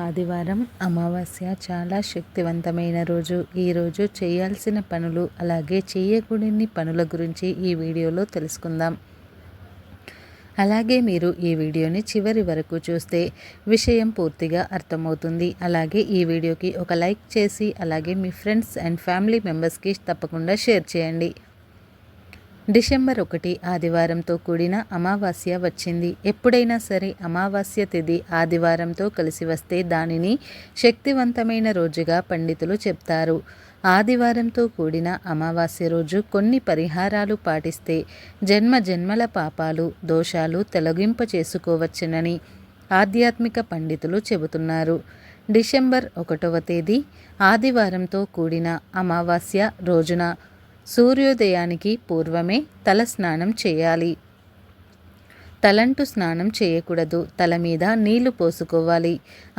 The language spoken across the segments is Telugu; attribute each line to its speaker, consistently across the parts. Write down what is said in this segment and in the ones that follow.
Speaker 1: ఆదివారం అమావాస్య చాలా శక్తివంతమైన రోజు. ఈరోజు చేయాల్సిన పనులు అలాగే చేయకూడని పనుల గురించి ఈ వీడియోలో తెలుసుకుందాం. అలాగే మీరు ఈ వీడియోని చివరి వరకు చూస్తే విషయం పూర్తిగా అర్థమవుతుంది. అలాగే ఈ వీడియోకి ఒక లైక్ చేసి అలాగే మీ ఫ్రెండ్స్ అండ్ ఫ్యామిలీ మెంబర్స్కి తప్పకుండా షేర్ చేయండి. డిసెంబర్ 1 ఆదివారంతో కూడిన అమావాస్య వచ్చింది. ఎప్పుడైనా సరే అమావాస్య తిథి ఆదివారంతో కలిసి వస్తే దానిని శక్తివంతమైన రోజుగా పండితులు చెప్తారు. ఆదివారంతో కూడిన అమావాస్య రోజు కొన్ని పరిహారాలు పాటిస్తే జన్మ జన్మల పాపాలు దోషాలు తొలగింప చేసుకోవచ్చునని ఆధ్యాత్మిక పండితులు చెబుతున్నారు. డిసెంబర్ 1వ తేదీ ఆదివారంతో కూడిన అమావాస్య రోజున సూర్యోదయానికి పూర్వమే తల స్నానం చేయాలి. తలంటు స్నానం చేయకూడదు. తల మీద నీళ్లు పోసుకోవాలి.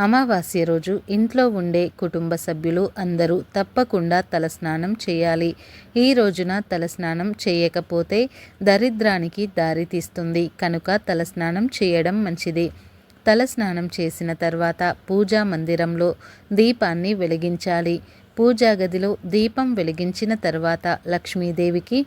Speaker 1: అమావాస్య రోజు ఇంట్లో ఉండే కుటుంబ సభ్యులు అందరూ తప్పకుండా తల స్నానం చేయాలి. ఈ రోజున తల స్నానం చేయకపోతే దరిద్రానికి దారితీస్తుంది కనుక తల స్నానం చేయడం మంచిది. తల స్నానం చేసిన తర్వాత పూజా మందిరంలో దీపాన్ని వెలిగించాలి. పూజా గదిలో దీపం వెలిగించిన తర్వాత లక్ష్మీదేవికి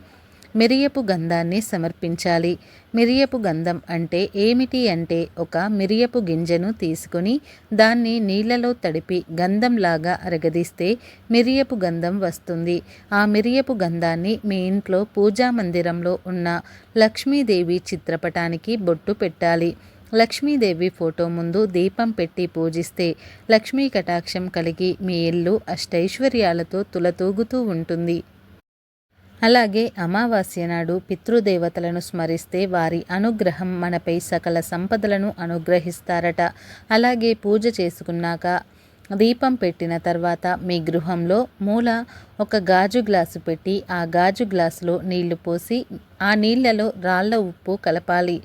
Speaker 1: మిరియపు గంధాన్ని సమర్పించాలి. మిరియపు గంధం అంటే ఏమిటి అంటే ఒక మిరియపు గింజను తీసుకుని దాన్ని నీళ్లలో తడిపి గంధంలాగా అరగదీస్తే మిరియపు గంధం వస్తుంది. ఆ మిరియపు గంధాన్ని మీ ఇంట్లో పూజా మందిరంలో ఉన్న లక్ష్మీదేవి చిత్రపటానికి బొట్టు పెట్టాలి. లక్ష్మీదేవి ఫోటో ముందు దీపం పెట్టి పూజిస్తే లక్ష్మీ కటాక్షం కలిగి మీ ఇల్లు అష్టైశ్వర్యాలతో తులతూగుతూ ఉంటుంది. అలాగే అమావాస్య నాడు పితృదేవతలను స్మరిస్తే వారి అనుగ్రహం మనపై సకల సంపదలను అనుగ్రహిస్తారట. అలాగే పూజ చేసుకున్నాక దీపం పెట్టిన తర్వాత మీ గృహంలో మూల ఒక గాజు గ్లాసు పెట్టి ఆ గాజు గ్లాసులో నీళ్లు పోసి ఆ నీళ్లలో రాళ్ల ఉప్పు కలపాలి.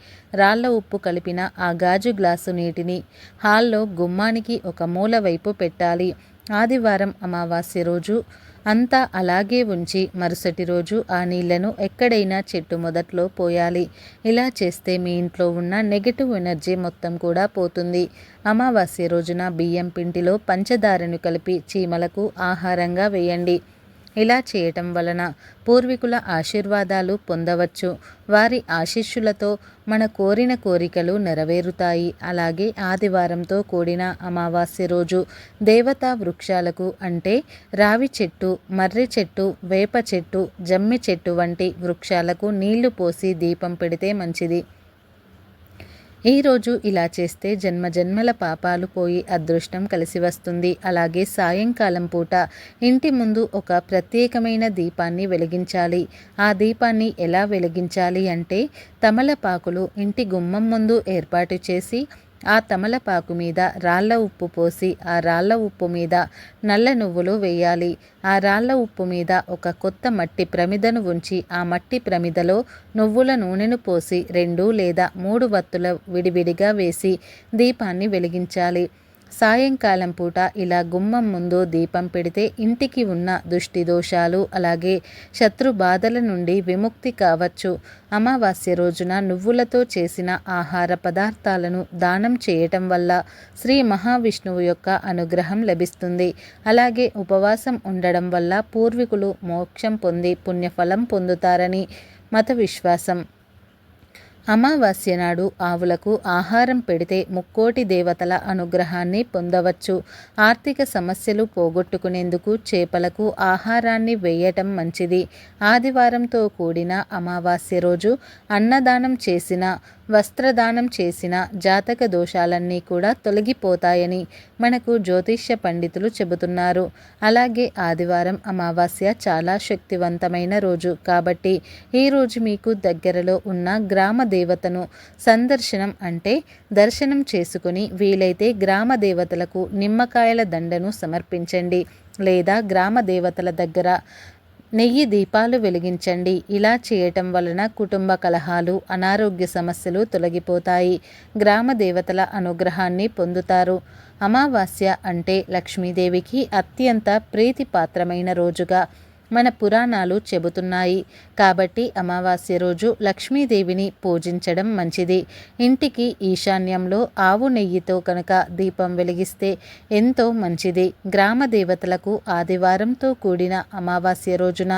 Speaker 1: రాళ్ల ఉప్పు కలిపిన ఆ గాజు గ్లాసు నీటిని హాల్లో గుమ్మానికి ఒక మూల వైపు పెట్టాలి. ఆదివారం అమావాస్య రోజు అంతా అలాగే ఉంచి మరుసటి రోజు ఆ నీళ్లను ఎక్కడైనా చెట్టు మొదట్లో పోయాలి. ఇలా చేస్తే మీ ఇంట్లో ఉన్న నెగటివ్ ఎనర్జీ మొత్తం కూడా పోతుంది. అమావాస్య రోజున బియ్యం పిండిలో పంచదారను కలిపి చీమలకు ఆహారంగా వేయండి. ఇలా చేయటం వలన పూర్వీకుల ఆశీర్వాదాలు పొందవచ్చు. వారి ఆశీస్సులతో మన కోరిన కోరికలు నెరవేరుతాయి. అలాగే ఆదివారంతో కూడిన అమావాస్య రోజు దేవతా వృక్షాలకు అంటే రావి చెట్టు, మర్రి చెట్టు, వేప చెట్టు, జమ్మి చెట్టు వంటి వృక్షాలకు నీళ్లు పోసి దీపం పెడితే మంచిది. ఈరోజు ఇలా చేస్తే జన్మ జన్మల పాపాలు పోయి అదృష్టం కలిసి వస్తుంది. అలాగే సాయంకాలం పూట ఇంటి ముందు ఒక ప్రత్యేకమైన దీపాన్ని వెలిగించాలి. ఆ దీపాన్ని ఎలా వెలిగించాలి అంటే తమలపాకులు ఇంటి గుమ్మం ముందు ఏర్పాటు చేసి ఆ తమలపాకు మీద రాళ్ల ఉప్పు పోసి ఆ రాళ్ల ఉప్పు మీద నల్ల నువ్వులు వేయాలి. ఆ రాళ్ల ఉప్పు మీద ఒక కొత్త మట్టి ప్రమిదను ఉంచి ఆ మట్టి ప్రమిదలో నువ్వుల నూనెను పోసి 2 లేదా 3 వత్తుల విడివిడిగా వేసి దీపాన్ని వెలిగించాలి. సాయంకాలం పూట ఇలా గుమ్మం ముందు దీపం పెడితే ఇంటికి ఉన్న దుష్టి దోషాలు అలాగే శత్రు బాధల నుండి విముక్తి కావచ్చు. అమావాస్య రోజున నువ్వులతో చేసిన ఆహార పదార్థాలను దానం చేయటం వల్ల శ్రీ మహావిష్ణువు యొక్క అనుగ్రహం లభిస్తుంది. అలాగే ఉపవాసం ఉండడం వల్ల పూర్వీకులు మోక్షం పొంది పుణ్యఫలం పొందుతారని మత విశ్వాసం. అమావాస్య నాడు ఆవులకు ఆహారం పెడితే ముక్కోటి దేవతల అనుగ్రహాన్ని పొందవచ్చు. ఆర్థిక సమస్యలు పోగొట్టుకునేందుకు చేపలకు ఆహారాన్ని వేయటం మంచిది. ఆదివారంతో కూడిన అమావాస్య రోజు అన్నదానం చేసిన వస్త్రదానం చేసిన జాతక దోషాలన్నీ కూడా తొలగిపోతాయని మనకు జ్యోతిష్య పండితులు చెబుతున్నారు. అలాగే ఆదివారం అమావాస్య చాలా శక్తివంతమైన రోజు కాబట్టి ఈరోజు మీకు దగ్గరలో ఉన్న గ్రామ దేవతను సందర్శనం అంటే దర్శనం చేసుకుని వీలైతే గ్రామ దేవతలకు నిమ్మకాయల దండను సమర్పించండి లేదా గ్రామ దేవతల దగ్గర నెయ్యి దీపాలు వెలిగించండి. ఇలా చేయటం వలన కుటుంబ కలహాలు అనారోగ్య సమస్యలు తొలగిపోతాయి. గ్రామ దేవతల అనుగ్రహాన్ని పొందుతారు. అమావాస్య అంటే లక్ష్మీదేవికి అత్యంత ప్రీతిపాత్రమైన రోజుగా మన పురాణాలు చెబుతున్నాయి. కాబట్టి అమావాస్య రోజు లక్ష్మీదేవిని పూజించడం మంచిది. ఇంటికి ఈశాన్యంలో ఆవు నెయ్యితో కనుక దీపం వెలిగిస్తే ఎంతో మంచిది. గ్రామ దేవతలకు ఆదివారంతో కూడిన అమావాస్య రోజున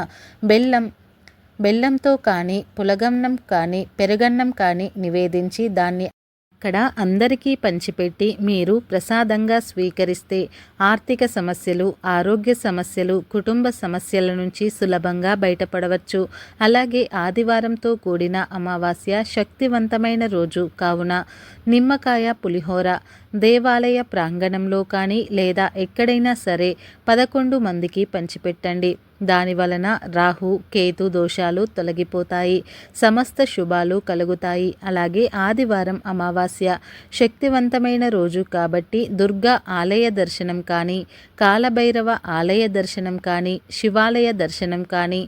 Speaker 1: బెల్లంతో కానీ, పులగన్నం కానీ, పెరుగన్నం కానీ నివేదించి దాన్ని అక్కడ అందరికీ పంచిపెట్టి మీరు ప్రసాదంగా స్వీకరిస్తే ఆర్థిక సమస్యలు, ఆరోగ్య సమస్యలు, కుటుంబ సమస్యల నుంచి సులభంగా బయటపడవచ్చు. అలాగే ఆదివారంతో కూడిన అమావాస్య శక్తివంతమైన రోజు కావున నిమ్మకాయ పులిహోర దేవాలయ ప్రాంగణంలో కానీ లేదా ఎక్కడైనా సరే 11 మందికి పంచిపెట్టండి. దాని వలన రాహు కేతు దోషాలు తొలగిపోతాయి, సమస్త శుభాలు కలుగుతాయి. అలాగే ఆదివారం అమావాస్య శక్తివంతమైన రోజు కాబట్టి దుర్గా ఆలయ దర్శనం కానీ, కాలభైరవ ఆలయ దర్శనం కానీ, శివాలయ దర్శనం కానీ,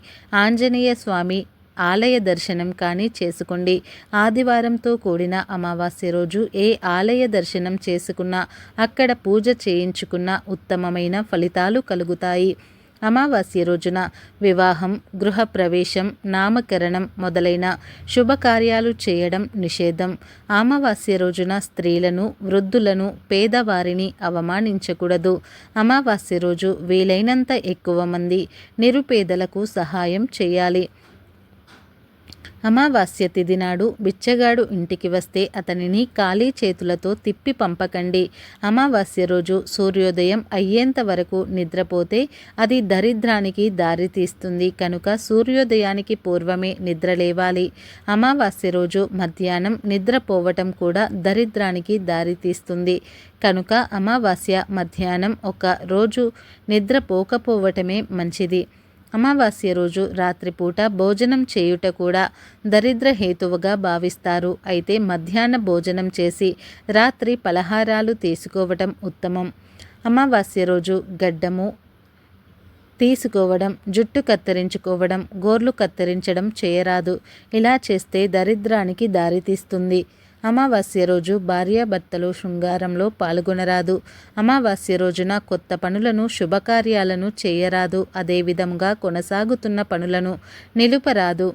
Speaker 1: ఆంజనేయ స్వామి ఆలయ దర్శనం కానీ చేసుకోండి. ఆదివారంతో కూడిన అమావాస్య రోజు ఏ ఆలయ దర్శనం చేసుకున్నా, అక్కడ పూజ చేయించుకున్న ఉత్తమమైన ఫలితాలు కలుగుతాయి. అమావాస్య రోజున వివాహం, గృహప్రవేశం, నామకరణం మొదలైన శుభకార్యాలు చేయడం నిషేధం. అమావాస్య రోజున స్త్రీలను, వృద్ధులను, పేదవారిని అవమానించకూడదు. అమావాస్య రోజు వీలైనంత ఎక్కువ మంది నిరుపేదలకు సహాయం చేయాలి. అమావాస్య తిథి నాడు బిచ్చగాడు ఇంటికి వస్తే అతనిని ఖాళీ చేతులతో తిప్పి పంపకండి. అమావాస్య రోజు సూర్యోదయం అయ్యేంత వరకు నిద్రపోతే అది దరిద్రానికి దారితీస్తుంది కనుక సూర్యోదయానికి పూర్వమే నిద్రలేవాలి. అమావాస్య రోజు మధ్యాహ్నం నిద్రపోవటం కూడా దరిద్రానికి దారితీస్తుంది కనుక అమావాస్య మధ్యాహ్నం ఒక రోజు నిద్రపోకపోవటమే మంచిది. అమావాస్య రోజు రాత్రిపూట భోజనం చేయుట కూడా దరిద్ర హేతువుగా భావిస్తారు. అయితే మధ్యాహ్న భోజనం చేసి రాత్రి పలహారాలు తీసుకోవటం ఉత్తమం. అమావాస్య రోజు గడ్డము తీసుకోవడం, జుట్టు కత్తిరించుకోవడం, గోర్లు కత్తిరించడం చేయరాదు. ఇలా చేస్తే దరిద్రానికి దారితీస్తుంది. అమావాస్య రోజు భార్యాభర్తలు శృంగారంలో పాల్గొనరాదు. అమావాస్య రోజున కొత్త పనులను, శుభకార్యాలను చేయరాదు. అదేవిధంగా కొనసాగుతున్న పనులను నిలుపరాదు.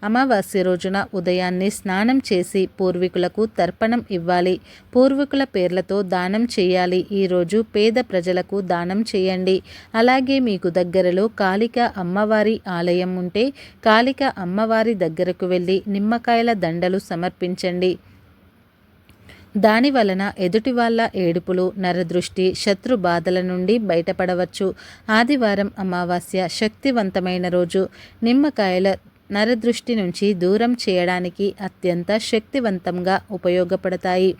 Speaker 1: అమావాస్య రోజున ఉదయాన్నే స్నానం చేసి పూర్వీకులకు తర్పణం ఇవ్వాలి. పూర్వీకుల పేర్లతో దానం చేయాలి. ఈరోజు పేద ప్రజలకు దానం చేయండి. అలాగే మీకు దగ్గరలో కాళిక అమ్మవారి ఆలయం ఉంటే కాళిక అమ్మవారి దగ్గరకు వెళ్ళి నిమ్మకాయల దండలు సమర్పించండి. దాని వలన ఎదుటి వాళ్ళ ఏడుపులు, నరదృష్టి, శత్రు బాధల నుండి బయటపడవచ్చు. ఆదివారం అమావాస్య శక్తివంతమైన రోజు. నిమ్మకాయల నరదృష్టి నుంచి దూరం చేయడానికి అత్యంత శక్తివంతంగా ఉపయోగపడతాయి.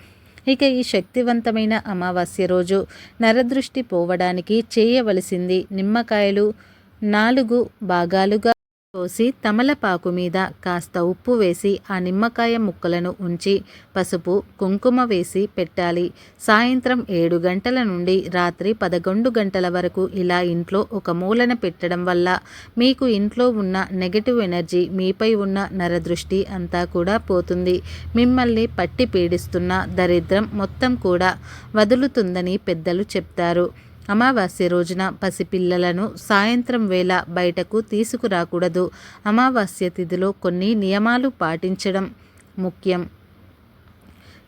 Speaker 1: ఇక ఈ శక్తివంతమైన అమావాస్య రోజు నరదృష్టి పోవడానికి చేయవలసింది నిమ్మకాయలు 4 భాగాలుగా కోసి తమలపాకు మీద కాస్త ఉప్పు వేసి ఆ నిమ్మకాయ ముక్కలను ఉంచి పసుపు, కుంకుమ వేసి పెట్టాలి. సాయంత్రం 7 గంటల నుండి రాత్రి 11 గంటల వరకు ఇలా ఇంట్లో ఒక మూలన పెట్టడం వల్ల మీకు ఇంట్లో ఉన్న నెగటివ్ ఎనర్జీ, మీపై ఉన్న నరదృష్టి అంతా కూడా పోతుంది. మిమ్మల్ని పట్టి పీడిస్తున్న దరిద్రం మొత్తం కూడా వదులుతుందని పెద్దలు చెప్తారు. అమావాస్య రోజున పసిపిల్లలను సాయంత్రం వేళ బయటకు తీసుకురాకూడదు. అమావాస్య తిథిలో కొన్ని నియమాలు పాటించడం ముఖ్యం.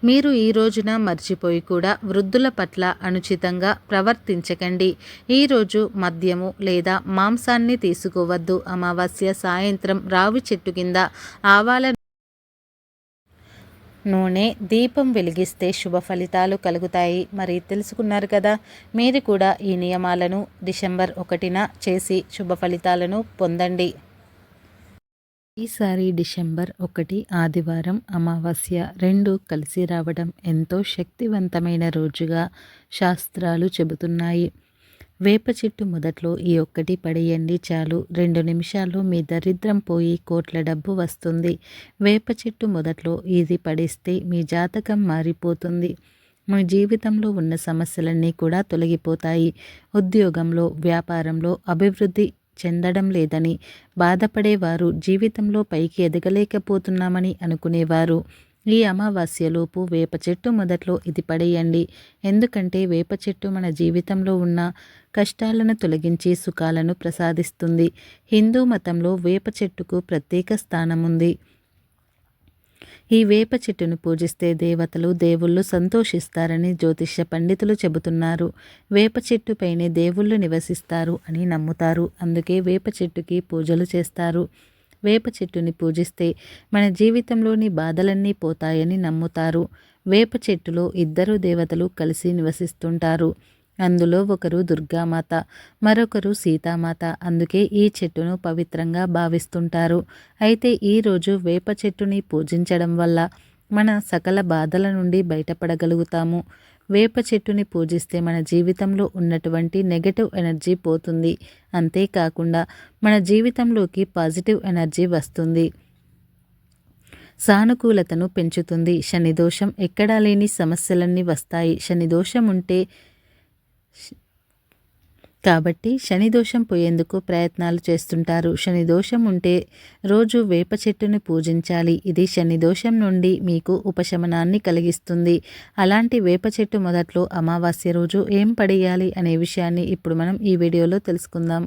Speaker 1: మీరు ఈ రోజున మర్చిపోయి కూడా వృద్ధుల పట్ల అనుచితంగా ప్రవర్తించకండి. ఈరోజు మద్యము లేదా మాంసాన్ని తీసుకోవద్దు. అమావాస్య సాయంత్రం రావి చెట్టు కింద ఆవాల నూనె దీపం వెలిగిస్తే శుభ ఫలితాలు కలుగుతాయి. మరి తెలుసుకున్నారు కదా. మీరు కూడా ఈ నియమాలను డిసెంబర్ 1న చేసి శుభ ఫలితాలను పొందండి. ఈసారి డిసెంబర్ 1 ఆదివారం, అమావాస్య 2 కలిసి రావడం ఎంతో శక్తివంతమైన రోజుగా శాస్త్రాలు చెబుతున్నాయి. వేప చెట్టు మొదట్లో ఈ ఒక్కటి పడేయండి చాలు. 2 నిమిషాల్లో మీ దరిద్రం పోయి కోట్ల డబ్బు వస్తుంది. వేప చెట్టు మొదట్లో ఇది పడేస్తే మీ జాతకం మారిపోతుంది. మీ జీవితంలో ఉన్న సమస్యలన్నీ కూడా తొలగిపోతాయి. ఉద్యోగంలో, వ్యాపారంలో అభివృద్ధి చెందడం లేదని బాధపడేవారు, జీవితంలో పైకి ఎదగలేకపోతున్నామని అనుకునేవారు ఈ అమావాస్యలోపు వేప చెట్టు మొదట్లో ఇది పడేయండి. ఎందుకంటే వేప చెట్టు మన జీవితంలో ఉన్న కష్టాలను తొలగించి సుఖాలను ప్రసాదిస్తుంది. హిందూ మతంలో వేప చెట్టుకు ప్రత్యేక స్థానం ఉంది. ఈ వేప చెట్టును పూజిస్తే దేవతలు దేవుళ్ళు సంతోషిస్తారని జ్యోతిష్య పండితులు చెబుతున్నారు. వేప చెట్టుపైనే దేవుళ్ళు నివసిస్తారు అని నమ్ముతారు. అందుకే వేప చెట్టుకి పూజలు చేస్తారు. వేప చెట్టుని పూజిస్తే మన జీవితంలోని బాధలన్నీ పోతాయని నమ్ముతారు. వేప చెట్టులో ఇద్దరు దేవతలు కలిసి నివసిస్తుంటారు. అందులో ఒకరు దుర్గామాత, మరొకరు సీతామాత. అందుకే ఈ చెట్టును పవిత్రంగా భావిస్తుంటారు. అయితే ఈరోజు వేప చెట్టుని పూజించడం వల్ల మన సకల బాధల నుండి బయటపడగలుగుతాము. వేప చెట్టుని పూజిస్తే మన జీవితంలో ఉన్నటువంటి నెగటివ్ ఎనర్జీ పోతుంది. అంతేకాకుండా మన జీవితంలోకి పాజిటివ్ ఎనర్జీ వస్తుంది. సానుకూలతను పెంచుతుంది. శనిదోషం ఎక్కడా లేని సమస్యలన్నీ వస్తాయి. శనిదోషం ఉంటే కాబట్టి శనిదోషం పోయేందుకు ప్రయత్నాలు చేస్తుంటారు. శనిదోషం ఉంటే రోజు వేప చెట్టును పూజించాలి. ఇది శనిదోషం నుండి మీకు ఉపశమనాన్ని కలిగిస్తుంది. అలాంటి వేప చెట్టు మొదట్లో అమావాస్య రోజు ఏం పడేయాలి అనే విషయాన్ని ఇప్పుడు మనం ఈ వీడియోలో తెలుసుకుందాం.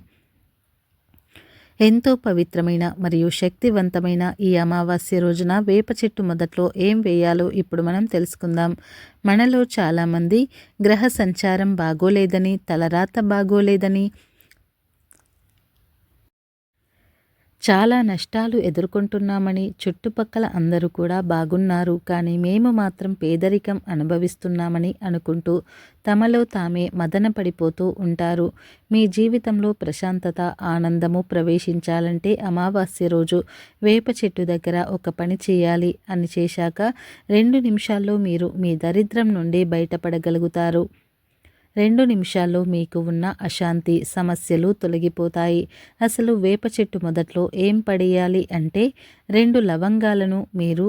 Speaker 1: ఎంతో పవిత్రమైన మరియు శక్తివంతమైన ఈ అమావాస్య రోజున వేప చెట్టు మొదట్లో ఏం వేయాలో ఇప్పుడు మనం తెలుసుకుందాం. మనలో చాలామంది గ్రహ సంచారం బాగోలేదని, తలరాత బాగోలేదని, చాలా నష్టాలు ఎదుర్కొంటున్నామని, చుట్టుపక్కల అందరూ కూడా బాగున్నారు కానీ మేము మాత్రం పేదరికం అనుభవిస్తున్నామని అనుకుంటూ తమలో తామే మదన పడిపోతూ ఉంటారు. మీ జీవితంలో ప్రశాంతత, ఆనందము ప్రవేశించాలంటే అమావాస్య రోజు వేప చెట్టు దగ్గర ఒక పని చేయాలి. అని చేశాక 2 నిమిషాల్లో మీరు మీ దరిద్రం నుండి బయటపడగలుగుతారు. 2 నిమిషాల్లో మీకు ఉన్న అశాంతి సమస్యలు తొలగిపోతాయి. అసలు వేప చెట్టు మొదట్లో ఏం పడేయాలి అంటే 2 లవంగాలను మీరు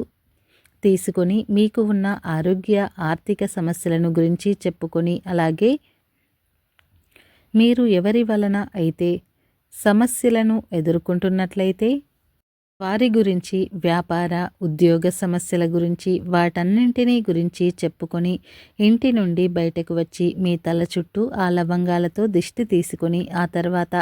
Speaker 1: తీసుకొని మీకు ఉన్న ఆరోగ్య, ఆర్థిక సమస్యలను గురించి చెప్పుకొని, అలాగే మీరు ఎవరి వలన అయితే సమస్యలను ఎదుర్కొంటున్నట్లయితే వారి గురించి, వ్యాపార, ఉద్యోగ సమస్యల గురించి, వాటన్నింటినీ గురించి చెప్పుకొని ఇంటి నుండి బయటకు వచ్చి మీ తల చుట్టూ ఆ లవంగాలతో దిష్టి తీసుకొని ఆ తర్వాత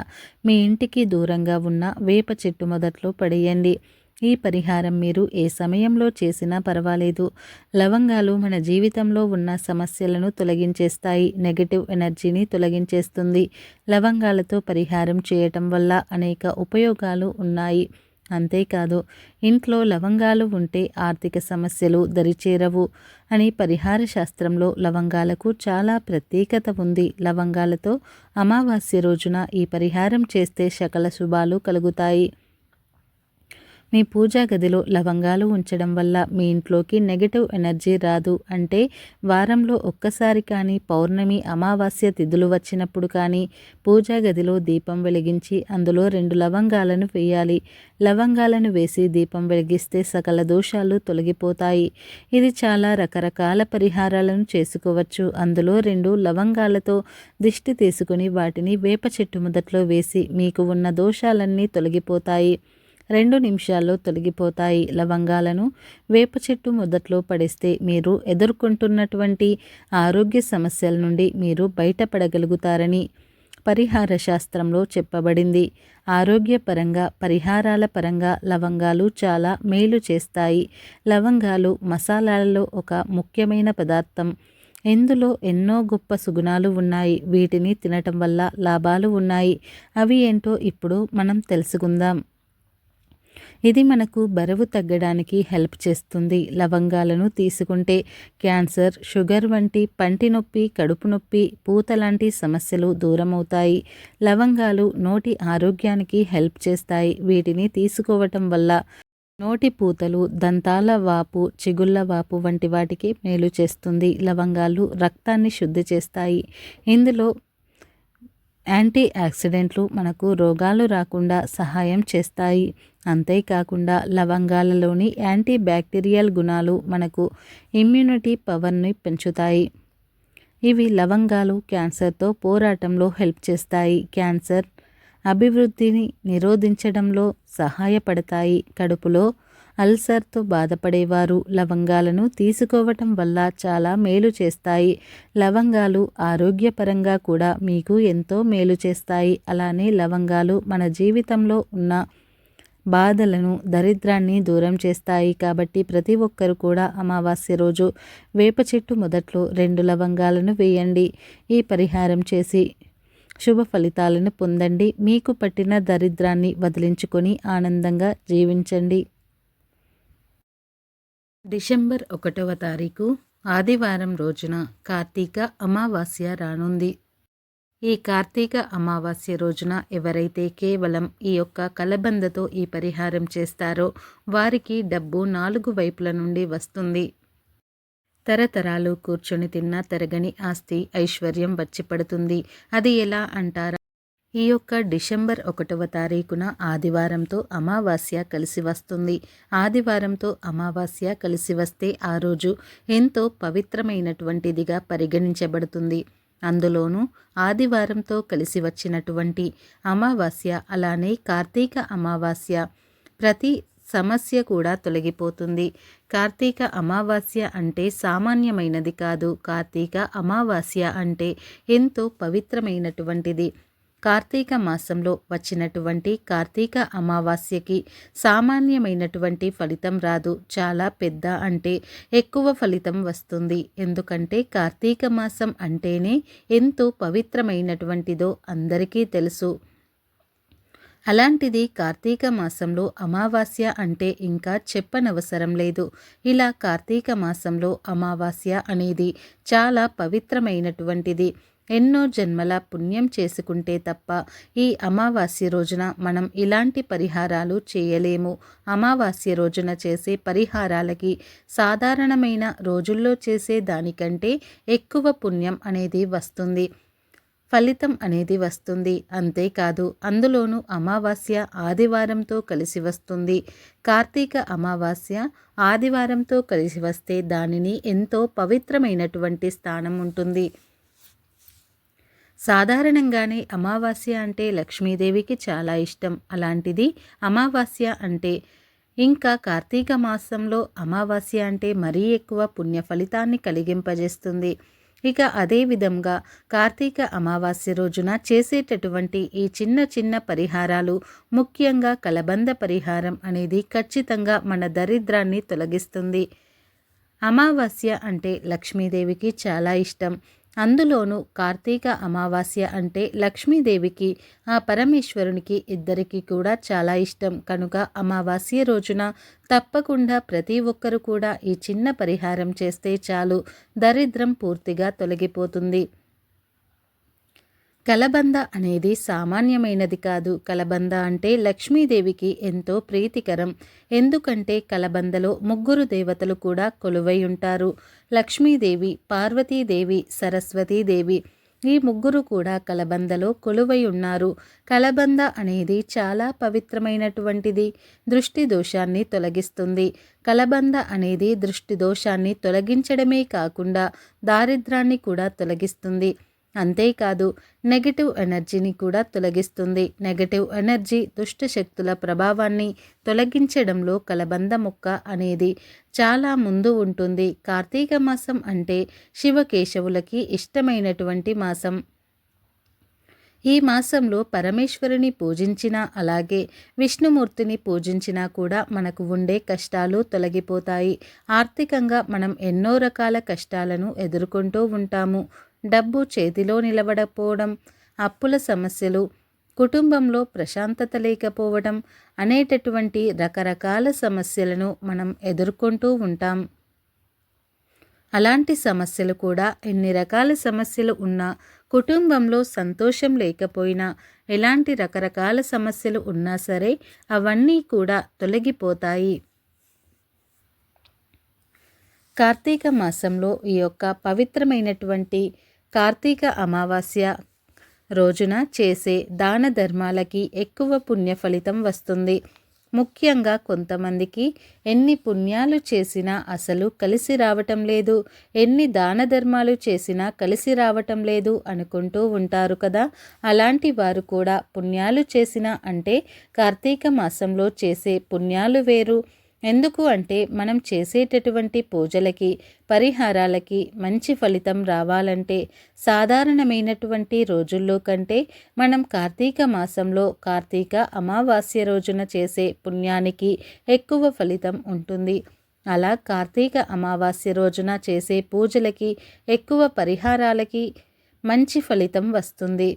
Speaker 1: మీ ఇంటికి దూరంగా ఉన్న వేప చెట్టు మొదట్లో పడేయండి. ఈ పరిహారం మీరు ఏ సమయంలో చేసినా పర్వాలేదు. లవంగాలు మన జీవితంలో ఉన్న సమస్యలను తొలగించేస్తాయి. నెగటివ్ ఎనర్జీని తొలగించేస్తుంది. లవంగాలతో పరిహారం చేయటం వల్ల అనేక ఉపయోగాలు ఉన్నాయి. అంతేకాదు, ఇంట్లో లవంగాలు ఉంటే ఆర్థిక సమస్యలు దరిచేరవు అని పరిహార శాస్త్రంలో లవంగాలకు చాలా ప్రత్యేకత ఉంది. లవంగాలతో అమావాస్య రోజున ఈ పరిహారం చేస్తే సకల శుభాలు కలుగుతాయి. మీ పూజా గదిలో లవంగాలు ఉంచడం వల్ల మీ ఇంట్లోకి నెగటివ్ ఎనర్జీ రాదు. అంటే వారంలో ఒక్కసారి కానీ, పౌర్ణమి, అమావాస్య తిథులు వచ్చినప్పుడు కానీ పూజా గదిలో దీపం వెలిగించి అందులో 2 లవంగాలను వేయాలి. లవంగాలను వేసి దీపం వెలిగిస్తే సకల దోషాలు తొలగిపోతాయి. ఇది చాలా రకరకాల పరిహారాలను చేసుకోవచ్చు. అందులో 2 లవంగాలతో దిష్టి తీసుకుని వాటిని వేప చెట్టు మొదట్లో వేసి మీకు ఉన్న దోషాలన్నీ తొలగిపోతాయి. 2 నిమిషాల్లో తొలగిపోతాయి. లవంగాలను వేప చెట్టు మొదట్లో పడేస్తే మీరు ఎదుర్కొంటున్నటువంటి ఆరోగ్య సమస్యల నుండి మీరు బయటపడగలుగుతారని పరిహార శాస్త్రంలో చెప్పబడింది. ఆరోగ్యపరంగా, పరిహారాల పరంగా లవంగాలు చాలా మేలు చేస్తాయి. లవంగాలు మసాలాలలో ఒక ముఖ్యమైన పదార్థం. ఇందులో ఎన్నో గొప్ప సుగుణాలు ఉన్నాయి. వీటిని తినటం వల్ల లాభాలు ఉన్నాయి. అవి ఏంటో ఇప్పుడు మనం తెలుసుకుందాం. ఇది మనకు బరువు తగ్గడానికి హెల్ప్ చేస్తుంది. లవంగాలను తీసుకుంటే క్యాన్సర్, షుగర్ వంటి పంటి నొప్పి, కడుపు నొప్పి, పూత లాంటి సమస్యలు దూరమవుతాయి. లవంగాలు నోటి ఆరోగ్యానికి హెల్ప్ చేస్తాయి. వీటిని తీసుకోవటం వల్ల నోటి పూతలు, దంతాల వాపు, చిగుళ్ళ వాపు వంటి వాటికి మేలు చేస్తుంది. లవంగాలు రక్తాన్ని శుద్ధి చేస్తాయి. ఇందులో యాంటీ ఆక్సిడెంట్లు మనకు రోగాలు రాకుండా సహాయం చేస్తాయి. అంతేకాకుండా లవంగాలలోని యాంటీ బ్యాక్టీరియల్ గుణాలు మనకు ఇమ్యూనిటీ పవర్ని పెంచుతాయి. ఇవి లవంగాలు క్యాన్సర్తో పోరాటంలో హెల్ప్ చేస్తాయి. క్యాన్సర్ అభివృద్ధిని నిరోధించడంలో సహాయపడతాయి. కడుపులో అల్సర్తో బాధపడేవారు లవంగాలను తీసుకోవటం వల్ల చాలా మేలు చేస్తాయి. లవంగాలు ఆరోగ్యపరంగా కూడా మీకు ఎంతో మేలు చేస్తాయి. అలానే లవంగాలు మన జీవితంలో ఉన్న బాధలను దరిద్రాన్ని దూరం చేస్తాయి. కాబట్టి ప్రతి ఒక్కరు కూడా అమావాస్య రోజు వేప చెట్టు మొదట్లో 2 లవంగాలను వేయండి. ఈ పరిహారం చేసి శుభ ఫలితాలను పొందండి. మీకు పట్టిన దరిద్రాన్ని వదిలించుకొని ఆనందంగా జీవించండి. డిసెంబర్ 1వ తారీఖు ఆదివారం రోజున కార్తీక అమావాస్య రానుంది. ఈ కార్తీక అమావాస్య రోజున ఎవరైతే కేవలం ఈ యొక్క కలబందతో ఈ పరిహారం చేస్తారో వారికి డబ్బు 4 వైపుల నుండి వస్తుంది. తరతరాలు కూర్చొని తిన్నా తరగని ఆస్తి ఐశ్వర్యం వచ్చి పడుతుంది. అది ఎలా అంటారా? ఈ యొక్క డిసెంబర్ 1వ తారీఖున ఆదివారంతో అమావాస్య కలిసి వస్తుంది. ఆదివారంతో అమావాస్య కలిసి వస్తే ఆ రోజు ఎంతో పవిత్రమైనటువంటిదిగా పరిగణించబడుతుంది. అందులోనూ ఆదివారంతో కలిసి వచ్చినటువంటి అమావాస్య అలానే కార్తీక అమావాస్య ప్రతి సమస్య కూడా తొలగిపోతుంది. కార్తీక అమావాస్య అంటే సామాన్యమైనది కాదు. కార్తీక అమావాస్య అంటే ఎంతో పవిత్రమైనటువంటిది. కార్తీక మాసంలో వచ్చినటువంటి కార్తీక అమావాస్యకి సామాన్యమైనటువంటి ఫలితం రాదు. చాలా పెద్ద అంటే ఎక్కువ ఫలితం వస్తుంది. ఎందుకంటే కార్తీక మాసం అంటేనే ఎంతో పవిత్రమైనటువంటిదో అందరికీ తెలుసు. అలాంటిది కార్తీక మాసంలో అమావాస్య అంటే ఇంకా చెప్పనవసరం లేదు. ఇలా కార్తీక మాసంలో అమావాస్య అనేది చాలా పవిత్రమైనటువంటిది. ఎన్నో జన్మల పుణ్యం చేసుకుంటే తప్ప ఈ అమావాస్య రోజున మనం ఇలాంటి పరిహారాలు చేయలేము. అమావాస్య రోజున చేసే పరిహారాలకి సాధారణమైన రోజుల్లో చేసే దానికంటే ఎక్కువ పుణ్యం అనేది వస్తుంది, ఫలితం అనేది వస్తుంది. అంతేకాదు అందులోనూ అమావాస్య ఆదివారంతో కలిసి వస్తుంది. కార్తీక అమావాస్య ఆదివారంతో కలిసి వస్తే దానిని ఎంతో పవిత్రమైనటువంటి స్థానం ఉంటుంది. సాధారణంగానే అమావాస్య అంటే లక్ష్మీదేవికి చాలా ఇష్టం. అలాంటిది అమావాస్య అంటే ఇంకా కార్తీక మాసంలో అమావాస్య అంటే మరీ ఎక్కువ పుణ్య ఫలితాన్ని కలిగింపజేస్తుంది. ఇక అదే విధంగా కార్తీక అమావాస్య రోజున చేసేటటువంటి ఈ చిన్న చిన్న పరిహారాలు, ముఖ్యంగా కలబంద పరిహారం అనేది ఖచ్చితంగా మన దరిద్రాన్ని తొలగిస్తుంది. అమావాస్య అంటే లక్ష్మీదేవికి చాలా ఇష్టం. అందులోనూ కార్తీక అమావాస్య అంటే లక్ష్మీదేవికి ఆ పరమేశ్వరునికి ఇద్దరికీ కూడా చాలా ఇష్టం. కనుక అమావాస్య రోజున తప్పకుండా ప్రతి ఒక్కరు కూడా ఈ చిన్న పరిహారం చేస్తే చాలు, దరిద్రం పూర్తిగా తొలగిపోతుంది. కలబంద అనేది సామాన్యమైనది కాదు. కలబంద అంటే లక్ష్మీదేవికి ఎంతో ప్రీతికరం. ఎందుకంటే కలబందలో 3 దేవతలు కూడా కొలువై ఉంటారు. లక్ష్మీదేవి, పార్వతీదేవి, సరస్వతీదేవి ఈ 3 కూడా కలబందలో కొలువై ఉన్నారు. కలబంద అనేది చాలా పవిత్రమైనటువంటిది. దృష్టి దోషాన్ని తొలగిస్తుంది. కలబంద అనేది దృష్టి దోషాన్ని తొలగించడమే కాకుండా దారిద్రాన్ని కూడా తొలగిస్తుంది. అంతేకాదు నెగటివ్ ఎనర్జీని కూడా తొలగిస్తుంది. నెగటివ్ ఎనర్జీ, దుష్ట శక్తుల ప్రభావాన్ని తొలగించడంలో కలబంద మొక్క అనేది చాలా ముందు ఉంటుంది. కార్తీక మాసం అంటే శివకేశవులకి ఇష్టమైనటువంటి మాసం. ఈ మాసంలో పరమేశ్వరుని పూజించినా అలాగే విష్ణుమూర్తిని పూజించినా కూడా మనకు ఉండే కష్టాలు తొలగిపోతాయి. ఆర్థికంగా మనం ఎన్నో రకాల కష్టాలను ఎదుర్కొంటూ ఉంటాము. డబ్బు చేతిలో నిలబడకపోవడం, అప్పుల సమస్యలు, కుటుంబంలో ప్రశాంతత లేకపోవడం అనేటటువంటి రకరకాల సమస్యలను మనం ఎదుర్కొంటూ ఉంటాం. అలాంటి సమస్యలు కూడా ఎన్ని రకాల సమస్యలు ఉన్నా, కుటుంబంలో సంతోషం లేకపోయినా, ఎలాంటి రకరకాల సమస్యలు ఉన్నా సరే అవన్నీ కూడా తొలగిపోతాయి. కార్తీక మాసంలో ఈ యొక్క పవిత్రమైనటువంటి కార్తీక అమావాస్య రోజున చేసే దాన ధర్మాలకి ఎక్కువ పుణ్య ఫలితం వస్తుంది. ముఖ్యంగా కొంతమందికి ఎన్ని పుణ్యాలు చేసినా అసలు కలిసి రావటం లేదు, ఎన్ని దాన ధర్మాలు చేసినా కలిసి రావటం లేదు అనుకుంటూ ఉంటారు కదా. అలాంటి వారు కూడా పుణ్యాలు చేసినా అంటే కార్తీక మాసంలో చేసే పుణ్యాలు వేరు, ఎందుకు అంటే మనం చేసేటటువంటి పూజలకి పరిహారాలకి మంచి ఫలితం రావాలంటే సాధారణమైనటువంటి రోజుల్లో కంటే మనం కార్తీక మాసంలో కార్తీక అమావాస్య రోజున చేసే పుణ్యానికి ఎక్కువ ఫలితం ఉంటుంది. అలా కార్తీక అమావాస్య రోజున చేసే పూజలకి ఎక్కువ పరిహారాలకి మంచి ఫలితం వస్తుంది.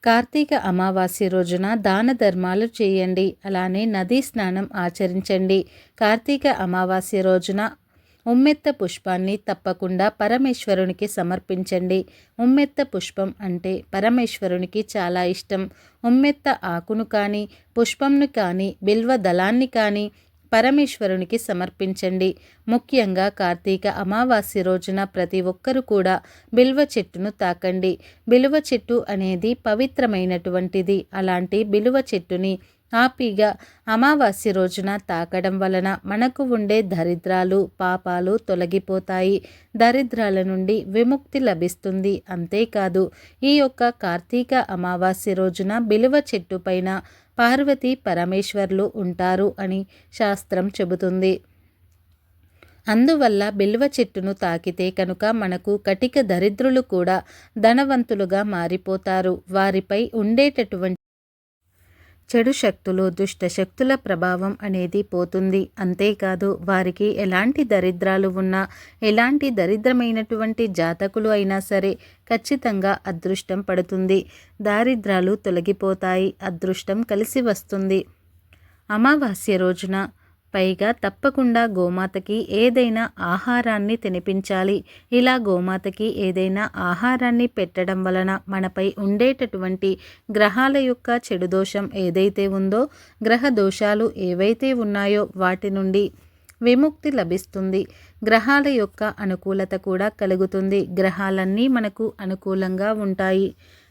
Speaker 1: కార్తీక అమావాస్య రోజున దాన ధర్మాలు చేయండి. అలానే నదీ స్నానం ఆచరించండి. కార్తీక అమావాస్య రోజున ఉమ్మెత్త పుష్పాన్ని తప్పకుండా పరమేశ్వరునికి సమర్పించండి. ఉమ్మెత్త పుష్పం అంటే పరమేశ్వరునికి చాలా ఇష్టం. ఉమ్మెత్త ఆకును కానీ పుష్పంను కానీ బిల్వ దళాన్ని కానీ పరమేశ్వరునికి సమర్పించండి. ముఖ్యంగా కార్తీక అమావాస్య రోజున ప్రతి ఒక్కరూ కూడా బిల్వ చెట్టును తాకండి. బిల్వ చెట్టు అనేది పవిత్రమైనటువంటిది. అలాంటి బిల్వ చెట్టుని హ్యాపీగా అమావాస్య రోజున తాకడం వలన మనకు ఉండే దరిద్రాలు పాపాలు తొలగిపోతాయి. దరిద్రాల నుండి విముక్తి లభిస్తుంది. అంతేకాదు ఈ యొక్క కార్తీక అమావాస్య రోజున బిల్వ చెట్టు పైన పార్వతీ పరమేశ్వర్లు ఉంటారు అని శాస్త్రం చెబుతుంది. అందువల్ల బిల్వ చెట్టును తాకితే కనుక మనకు కటిక దరిద్రులు కూడా ధనవంతులుగా మారిపోతారు. వారిపై ఉండేటటువంటి చెడు శక్తులు దుష్ట శక్తుల ప్రభావం అనేది పోతుంది. అంతేకాదు వారికి ఎలాంటి దరిద్రాలు ఉన్నా ఎలాంటి దరిద్రమైనటువంటి జాతకులు అయినా సరే ఖచ్చితంగా అదృష్టం పడుతుంది. దారిద్రాలు తొలగిపోతాయి. అదృష్టం కలిసి వస్తుంది. అమావాస్య రోజున పైగా తప్పకుండా గోమాతకి ఏదైనా ఆహారాన్ని తినిపించాలి. ఇలా గోమాతకి ఏదైనా ఆహారాన్ని పెట్టడం వలన మనపై ఉండేటటువంటి గ్రహాల యొక్క చెడు దోషం ఏదైతే ఉందో గ్రహ దోషాలు ఏవైతే ఉన్నాయో వాటి నుండి విముక్తి లభిస్తుంది. గ్రహాల యొక్క అనుకూలత కూడా కలుగుతుంది. గ్రహాలన్నీ మనకు అనుకూలంగా ఉంటాయి.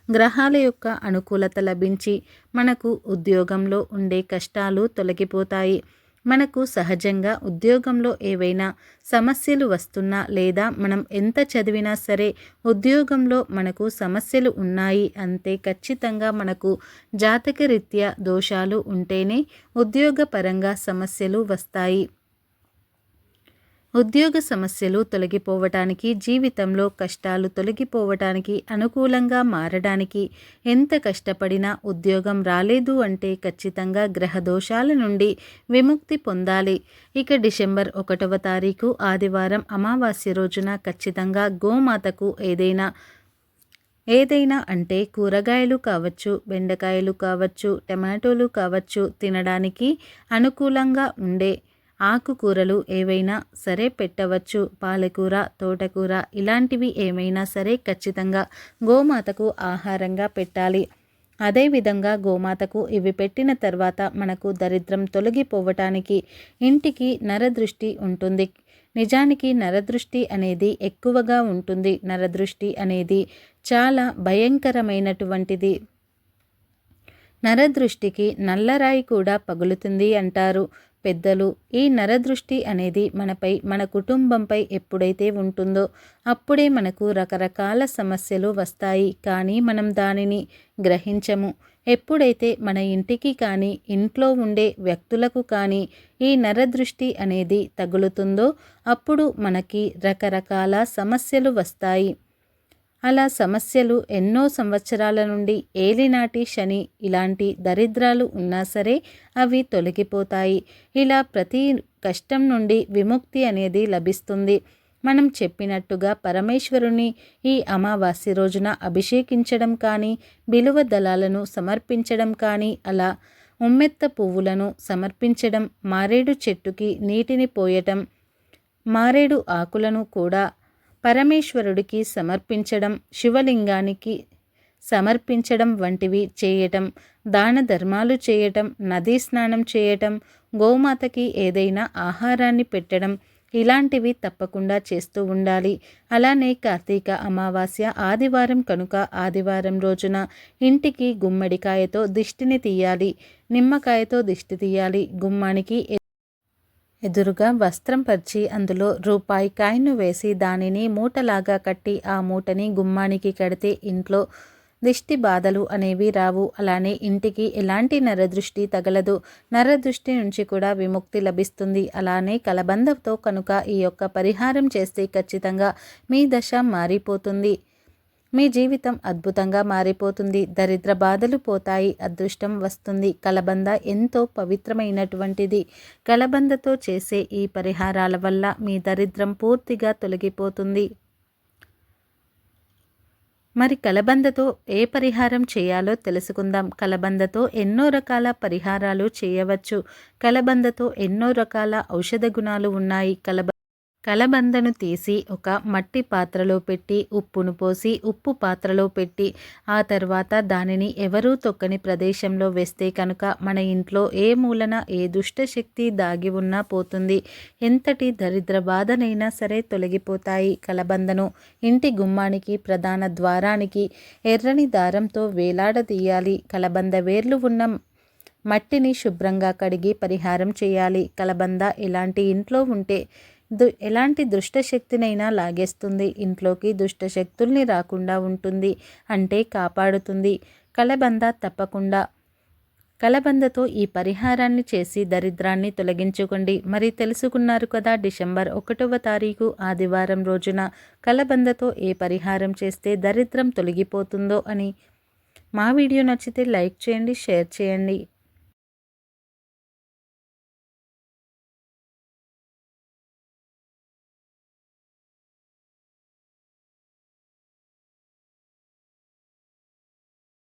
Speaker 1: గ్రహాల యొక్క అనుకూలత లభించి మనకు ఉద్యోగంలో ఉండే కష్టాలు తొలగిపోతాయి. మనకు సహజంగా ఉద్యోగంలో ఏవైనా సమస్యలు వస్తున్నా లేదా మనం ఎంత చదివినా సరే ఉద్యోగంలో మనకు సమస్యలు ఉన్నాయి అంటే ఖచ్చితంగా మనకు జాతకరీత్యా దోషాలు ఉంటేనే ఉద్యోగపరంగా సమస్యలు వస్తాయి. ఉద్యోగ సమస్యలు తొలగిపోవటానికి జీవితంలో కష్టాలు తొలగిపోవటానికి అనుకూలంగా మారడానికి ఎంత కష్టపడినా ఉద్యోగం రాలేదు అంటే ఖచ్చితంగా గ్రహ దోషాల నుండి విముక్తి పొందాలి. ఇక డిసెంబర్ 1వ తారీఖు ఆదివారం అమావాస్య రోజున ఖచ్చితంగా గోమాతకు ఏదైనా అంటే కూరగాయలు కావచ్చు, బెండకాయలు కావచ్చు, టమాటోలు కావచ్చు, తినడానికి అనుకూలంగా ఉండే ఆకుకూరలు ఏవైనా సరే పెట్టవచ్చు. పాలకూర, తోటకూర ఇలాంటివి ఏమైనా సరే ఖచ్చితంగా గోమాతకు ఆహారంగా పెట్టాలి. అదేవిధంగా గోమాతకు ఇవి పెట్టిన తర్వాత మనకు దరిద్రం తొలగిపోవటానికి ఇంటికి నరదృష్టి ఉంటుంది. నిజానికి నరదృష్టి అనేది ఎక్కువగా ఉంటుంది. నరదృష్టి అనేది చాలా భయంకరమైనటువంటిది. నరదృష్టికి నల్లరాయి కూడా పగులుతుంది అంటారు పెద్దలు. ఈ నరదృష్టి అనేది మనపై మన కుటుంబంపై ఎప్పుడైతే ఉంటుందో అప్పుడే మనకు రకరకాల సమస్యలు వస్తాయి. కానీ మనం దానిని గ్రహించము. ఎప్పుడైతే మన ఇంటికి కానీ ఇంట్లో ఉండే వ్యక్తులకు కానీ ఈ నరదృష్టి అనేది తగులుతుందో అప్పుడు మనకి రకరకాల సమస్యలు వస్తాయి. అలా సమస్యలు ఎన్నో సంవత్సరాల నుండి ఏలినాటి శని ఇలాంటి దరిద్రాలు ఉన్నా సరే అవి తొలగిపోతాయి. ఇలా ప్రతి కష్టం నుండి విముక్తి అనేది లభిస్తుంది. మనం చెప్పినట్టుగా పరమేశ్వరుని ఈ అమావాస్య రోజున అభిషేకించడం కానీ బిలువ దళాలను సమర్పించడం కానీ అలా ఉమ్మెత్త పువ్వులను సమర్పించడం, మారేడు చెట్టుకి నీటిని పోయటం, మారేడు ఆకులను కూడా పరమేశ్వరుడికి సమర్పించడం, శివలింగానికి సమర్పించడం వంటివి చేయటం, దాన ధర్మాలు చేయటం, నదీ స్నానం చేయటం, గోమాతకి ఏదైనా ఆహారాన్ని పెట్టడం ఇలాంటివి తప్పకుండా చేస్తూ ఉండాలి. అలానే కార్తీక అమావాస్య ఆదివారం కనుక ఆదివారం రోజున ఇంటికి గుమ్మడికాయతో దిష్టిని తీయాలి. నిమ్మకాయతో దిష్టి తీయాలి. గుమ్మానికి ఎదురుగా వస్త్రం పరిచి అందులో రూపాయి కాయిన్ను వేసి దానిని మూటలాగా కట్టి ఆ మూటని గుమ్మానికి కడితే ఇంట్లో దిష్టి బాధలు అనేవి రావు. అలానే ఇంటికి ఎలాంటి నరదృష్టి తగలదు. నరదృష్టి నుంచి కూడా విముక్తి లభిస్తుంది. అలానే కలబందతో కనుక ఈ యొక్క పరిహారం చేస్తే ఖచ్చితంగా మీ దశ మారిపోతుంది. మీ జీవితం అద్భుతంగా మారిపోతుంది. దరిద్ర బాధలు పోతాయి. అదృష్టం వస్తుంది. కలబంద ఎంతో పవిత్రమైనటువంటిది. కలబందతో చేసే ఈ పరిహారాల వల్ల మీ దరిద్రం పూర్తిగా తొలగిపోతుంది. మరి కలబందతో ఏ పరిహారం చేయాలో తెలుసుకుందాం. కలబందతో ఎన్నో రకాల పరిహారాలు చేయవచ్చు. కలబందతో ఎన్నో రకాల ఔషధ గుణాలు ఉన్నాయి. కలబందను తీసి ఒక మట్టి పాత్రలో పెట్టి ఉప్పును పోసి ఉప్పు పాత్రలో పెట్టి ఆ తర్వాత దానిని ఎవరూ తొక్కని ప్రదేశంలో వేస్తే కనుక మన ఇంట్లో ఏ మూలన ఏ దుష్టశక్తి దాగి ఉన్నా పోతుంది. ఎంతటి దరిద్ర బాధనైనా సరే తొలగిపోతాయి. కలబందను ఇంటి గుమ్మానికి ప్రధాన ద్వారానికి ఎర్రని దారంతో వేలాడదీయాలి. కలబంద వేర్లు ఉన్న మట్టిని శుభ్రంగా కడిగి పరిహారం చేయాలి. కలబంద ఎలాంటి ఇంట్లో ఉంటే ఎలాంటి దుష్టశక్తినైనా లాగేస్తుంది. ఇంట్లోకి దుష్టశక్తుల్ని రాకుండా ఉంటుంది, అంటే కాపాడుతుంది. కలబందతో ఈ పరిహారాన్ని చేసి దరిద్రాన్ని తొలగించుకోండి. మరి తెలుసుకున్నారు కదా, డిసెంబర్ 1వ తారీఖు ఆదివారం రోజున కలబందతో ఏ పరిహారం చేస్తే దరిద్రం తొలగిపోతుందో అని. మా వీడియో నచ్చితే లైక్ చేయండి, షేర్ చేయండి.